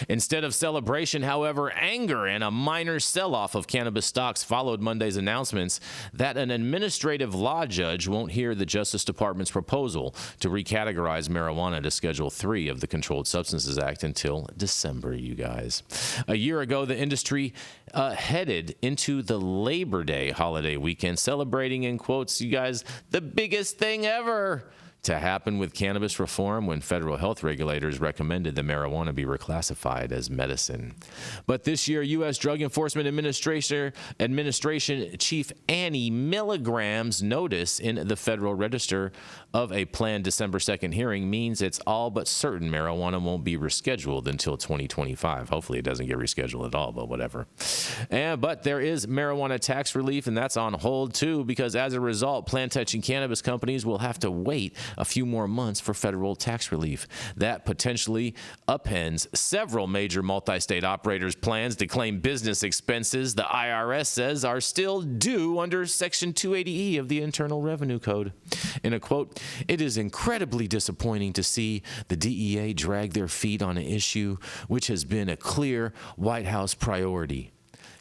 Instead of celebration, however, anger and a minor sell-off of cannabis stocks followed Monday's announcements that an administrative law judge won't hear the Justice Department's proposal to recategorize marijuana to Schedule 3 of the Controlled Substances Act until December, you guys. A year ago, the industry headed into the Labor Day holiday weekend, celebrating, in quotes, you guys, the biggest thing ever to happen with cannabis reform when federal health regulators recommended the marijuana be reclassified as medicine. But this year, U.S. Drug Enforcement Administration Chief Annie Milligram's notice in the Federal Register of a planned December 2nd hearing means it's all but certain marijuana won't be rescheduled until 2025. Hopefully it doesn't get rescheduled at all, but whatever. But there is marijuana tax relief, and that's on hold too, because as a result, plant-touching cannabis companies will have to wait a few more months for federal tax relief. That potentially upends several major multi-state operators' plans to claim business expenses the IRS says are still due under Section 280E of the Internal Revenue Code. In a quote, "It is incredibly disappointing to see the DEA drag their feet on an issue which has been a clear White House priority."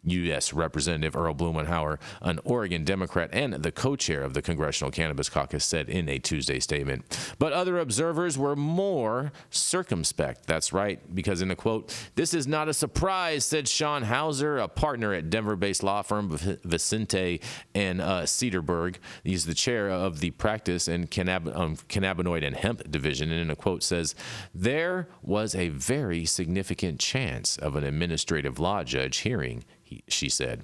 U.S. Representative Earl Blumenauer, an Oregon Democrat and the co-chair of the Congressional Cannabis Caucus, said in a Tuesday statement. But other observers were more circumspect. That's right, because in a quote, "This is not a surprise," said Sean Hauser, a partner at Denver-based law firm Vicente and Cedarburg. He's the chair of the practice and cannabinoid and hemp division, and in a quote says, "There was a very significant chance of an administrative law judge hearing," she said.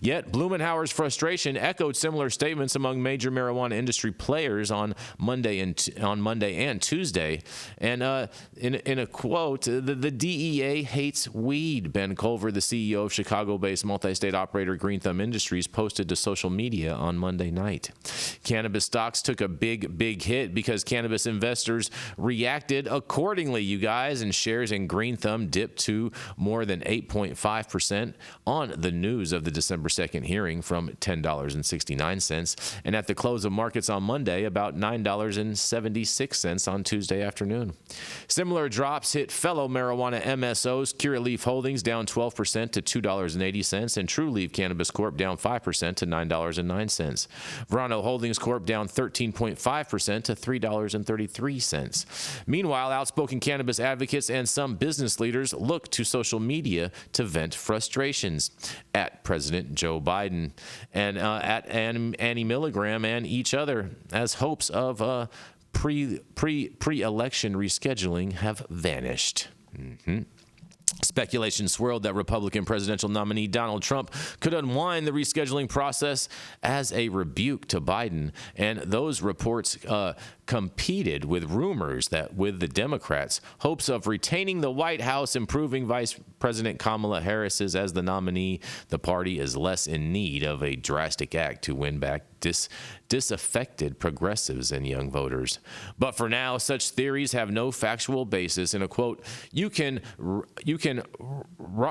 Yet Blumenauer's frustration echoed similar statements among major marijuana industry players on Monday and Tuesday. And in a quote, the DEA hates weed. Ben Culver, the CEO of Chicago-based multi-state operator Green Thumb Industries, posted to social media on Monday night. Cannabis stocks took a big hit because cannabis investors reacted accordingly, you guys, and shares in Green Thumb dipped to more than 8.5% on the news of the December 2nd hearing from $10.69, and at the close of markets on Monday, about $9.76 on Tuesday afternoon. Similar drops hit fellow marijuana MSOs, Curaleaf Holdings down 12% to $2.80, and Trulieve Cannabis Corp down 5% to $9.09. Verano Holdings Corp down 13.5% to $3.33. Meanwhile, outspoken cannabis advocates and some business leaders look to social media to vent frustrations at President Joe Biden and at Annie Milligram and each other, as hopes of pre-election rescheduling have vanished. Speculation swirled that Republican presidential nominee Donald Trump could unwind the rescheduling process as a rebuke to Biden, and those reports competed with rumors that with the Democrats' hopes of retaining the White House, improving Vice President Kamala Harris as the nominee, the party is less in need of a drastic act to win back disaffected progressives and young voters. But for now, such theories have no factual basis. In a quote, you can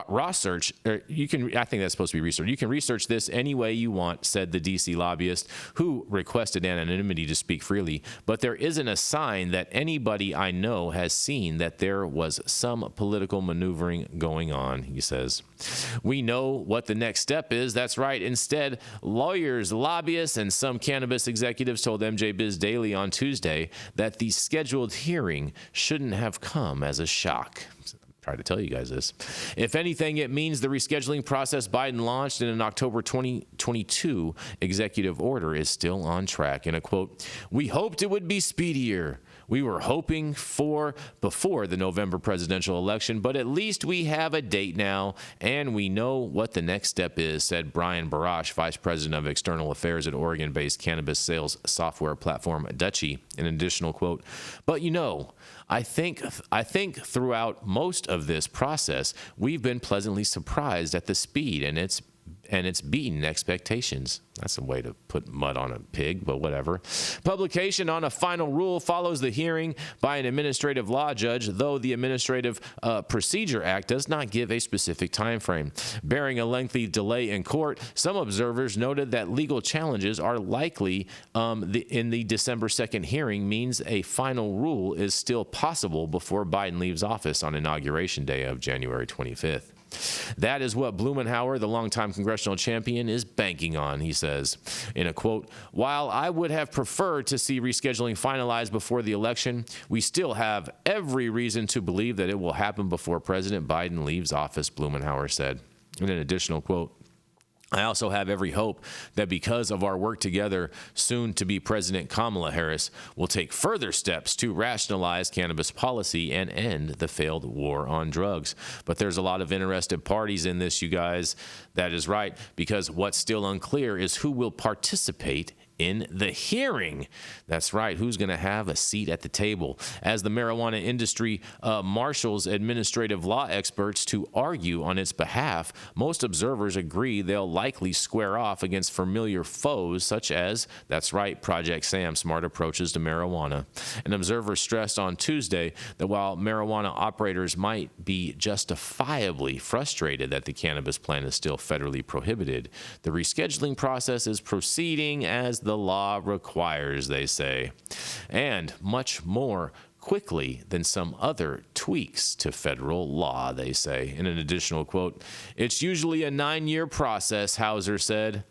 research, I think that's supposed to be research. You can research this any way you want, said the D.C. lobbyist who requested anonymity to speak freely. But there isn't a sign that anybody I know has seen that there was some political maneuvering going on, he says. We know what the next step is. That's right. Instead, lawyers, lobbyists, and some cannabis executives told MJ Biz Daily on Tuesday that the scheduled hearing shouldn't have come as a shock. Try to tell you guys this. If anything, it means the rescheduling process Biden launched in an October 2022 executive order is still on track. In a quote, "We hoped it would be speedier. We were hoping for before the November presidential election, but at least we have a date now, and we know what the next step is," said Brian Barash, Vice President of External Affairs at Oregon-based cannabis sales software platform Dutchie. In an additional quote, "But you know, I think throughout most of this process, we've been pleasantly surprised at the speed, and it's beaten expectations." That's a way to put mud on a pig, but whatever. Publication on a final rule follows the hearing by an administrative law judge, though the Administrative Procedure Act does not give a specific time frame. Bearing a lengthy delay in court, some observers noted that legal challenges are likely in the December 2nd hearing means a final rule is still possible before Biden leaves office on Inauguration Day of January 25th. That is what Blumenauer, the longtime congressional champion, is banking on, he says. In a quote, "While I would have preferred to see rescheduling finalized before the election, we still have every reason to believe that it will happen before President Biden leaves office," Blumenauer said. In an additional quote, "I also have every hope that because of our work together, soon-to-be President Kamala Harris will take further steps to rationalize cannabis policy and end the failed war on drugs." But there's a lot of interested parties in this, you guys. That is right, because what's still unclear is who will participate in the hearing. That's right. Who's going to have a seat at the table? As the marijuana industry marshals administrative law experts to argue on its behalf, most observers agree they'll likely square off against familiar foes such as, that's right, Project Sam's smart approaches to marijuana. An observer stressed on Tuesday that while marijuana operators might be justifiably frustrated that the cannabis plant is still federally prohibited, the rescheduling process is proceeding as the law requires, they say, and much more quickly than some other tweaks to federal law, they say. In an additional quote, "It's usually a 9-year process," Hauser said.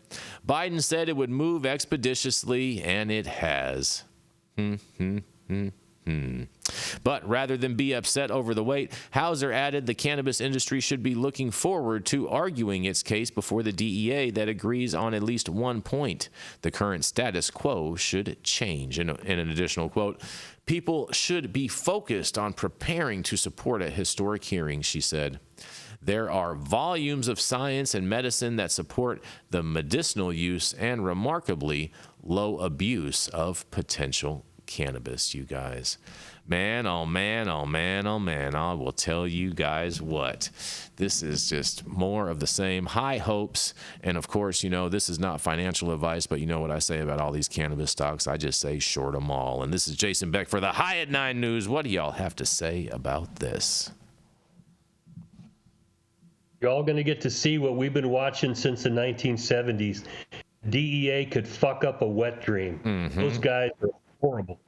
Biden said it would move expeditiously, and it has. But rather than be upset over the wait, Hauser added the cannabis industry should be looking forward to arguing its case before the DEA that agrees on at least one point. The current status quo should change. In an additional quote, "People should be focused on preparing to support a historic hearing," she said. "There are volumes of science and medicine that support the medicinal use and remarkably low abuse of potential cannabis," you guys. Man, oh man, oh man, oh man. I will tell you guys what. This is just more of the same. High hopes. And of course, you know, this is not financial advice, but you know what I say about all these cannabis stocks. I just say short them all. And this is Jason Beck for the High at 9 News. What do y'all have to say about this? You're all going to get to see what we've been watching since the 1970s. DEA could fuck up a wet dream. Those guys are horrible.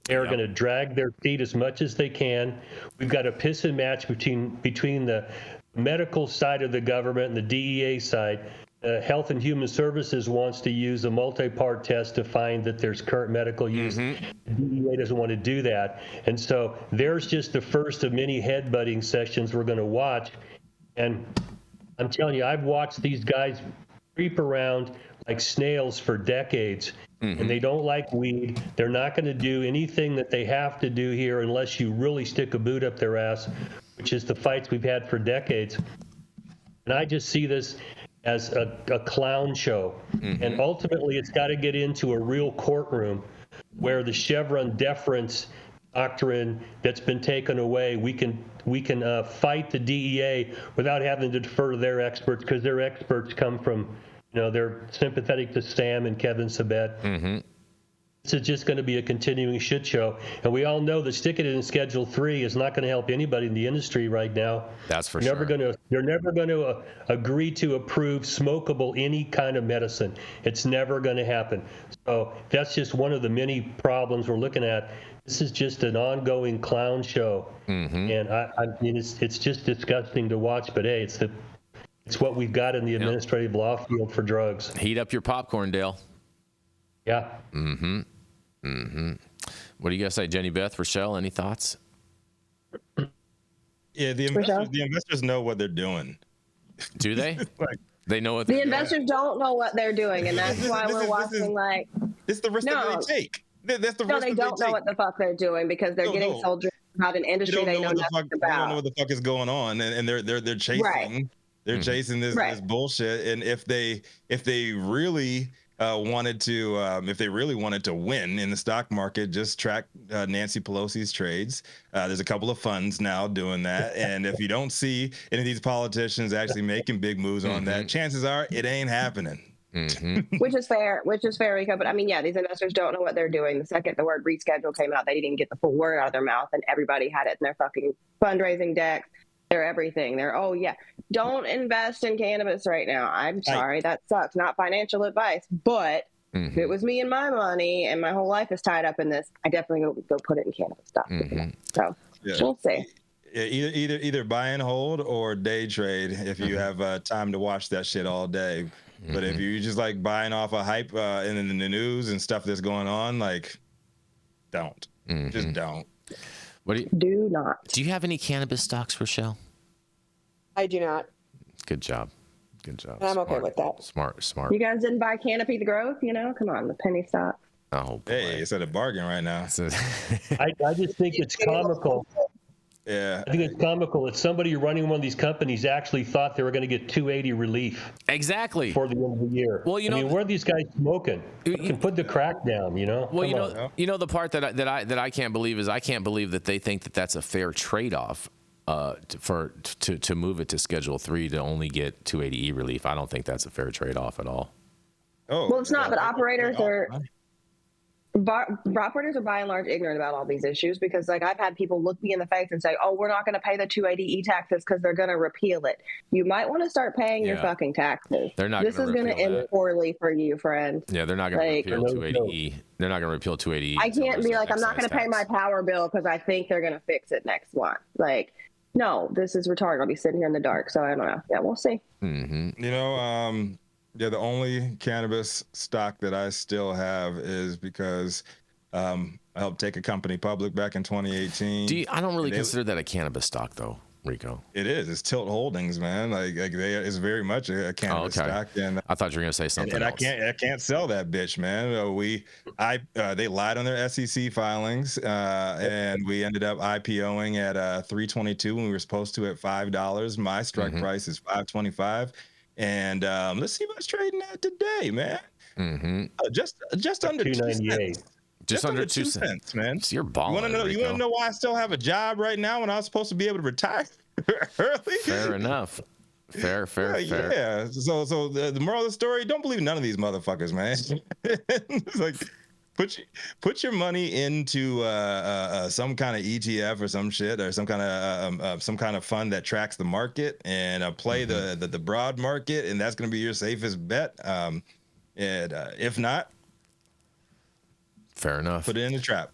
They're going to drag their feet as much as they can. We've got a piss and match between the medical side of the government and the DEA side. Health and Human Services wants to use a multi-part test to find that there's current medical use. The DEA doesn't want to do that. And so there's just the first of many headbutting sessions we're going to watch. And I'm telling you, I've watched these guys creep around like snails for decades. And they don't like weed. They're not going to do anything that they have to do here unless you really stick a boot up their ass, which is the fights we've had for decades. And I just see this as a clown show. And ultimately, it's got to get into a real courtroom where the Chevron deference doctrine that's been taken away, we can fight the DEA without having to defer to their experts, because their experts come from, you know, they're sympathetic to Sam and Kevin Sabet. This is just going to be a continuing shit show. And we all know that sticking it in Schedule 3 is not going to help anybody in the industry right now. That's for sure. They're never going to agree to approve smokable any kind of medicine. It's never going to happen. So that's just one of the many problems we're looking at. This is just an ongoing clown show. And I mean, it's just disgusting to watch, but hey, it's what we've got in the administrative law field for drugs. Heat up your popcorn, Dale. Yeah. What do you guys say, Jenny, Beth, Rachelle? Any thoughts? Yeah, the investors know what they're doing. Do they? They know what the investors don't know what they're doing, and that's why we're watching. It's the risk that they take. That's the risk they don't know what the fuck they're doing, because they're getting sold about an industry they know nothing about. They don't know what the fuck is going on, and they're chasing. Right. They're chasing this bullshit, and if they really wanted to win in the stock market, just track Nancy Pelosi's trades. There's a couple of funds now doing that, and if you don't see any of these politicians actually making big moves on that, chances are it ain't happening. Which is fair, Rico. But I mean, yeah, these investors don't know what they're doing. The second the word reschedule came out, they didn't even get the full word out of their mouth, and everybody had it in their fucking fundraising decks. They're everything. Oh yeah, don't invest in cannabis right now. I'm sorry, that sucks. Not financial advice, but if it was me and my money and my whole life is tied up in this, I definitely go put it in cannabis stock. So we'll see. Either buy and hold or day trade if you have time to watch that shit all day. But if you just like buying off a hype in the news and stuff that's going on, like, don't. Just don't. Do not. Do you have any cannabis stocks, Rachelle? I do not. Good job. And I'm okay with that. Smart. You guys didn't buy Canopy the Growth, come on, the penny stock. Oh, boy. Hey, it's at a bargain right now. I just think it's comical. Yeah. I think it's comical that somebody running one of these companies actually thought they were going to get 280 relief. Exactly. For the end of the year. Well, where are these guys smoking? You can put the crack down, Well, the part that I can't believe is I can't believe that they think that that's a fair trade-off to move it to Schedule 3 to only get 280E relief. I don't think that's a fair trade-off at all. Oh. Well, it's not, but operators are by and large ignorant about all these issues because I've had people look me in the face and say, oh, we're not going to pay the 280E taxes because they're going to repeal it. You might want to start paying your fucking taxes. They're not. This is going to end poorly for you, friend. Yeah, they're not going to repeal 280E. They're not going to repeal 280E. I can't be like, I'm not going to pay my power bill because I think they're going to fix it next month. No, this is retarded. I'll be sitting here in the dark. So I don't know. Yeah, we'll see. The only cannabis stock that I still have is because I helped take a company public back in 2018. I don't really consider that a cannabis stock, though, Rico. It is. It's Tilt Holdings, man. It's very much a cannabis stock. And I thought you were gonna say something else. I can't sell that bitch, man. They lied on their SEC filings, and we ended up IPOing at $3.22 when we were supposed to at $5. My strike price is $5.25. And let's see what's trading at today, man. Just under 2.98. Just under 2 cents, man. So you're balling. You want to know why I still have a job right now when I was supposed to be able to retire early? Fair enough. Fair. Yeah. So the moral of the story: don't believe none of these motherfuckers, man. It's like put your money into some kind of ETF or some shit or some kind of fund that tracks the market and play the broad market, and that's going to be your safest bet. And if not, fair enough. Put it in the trap.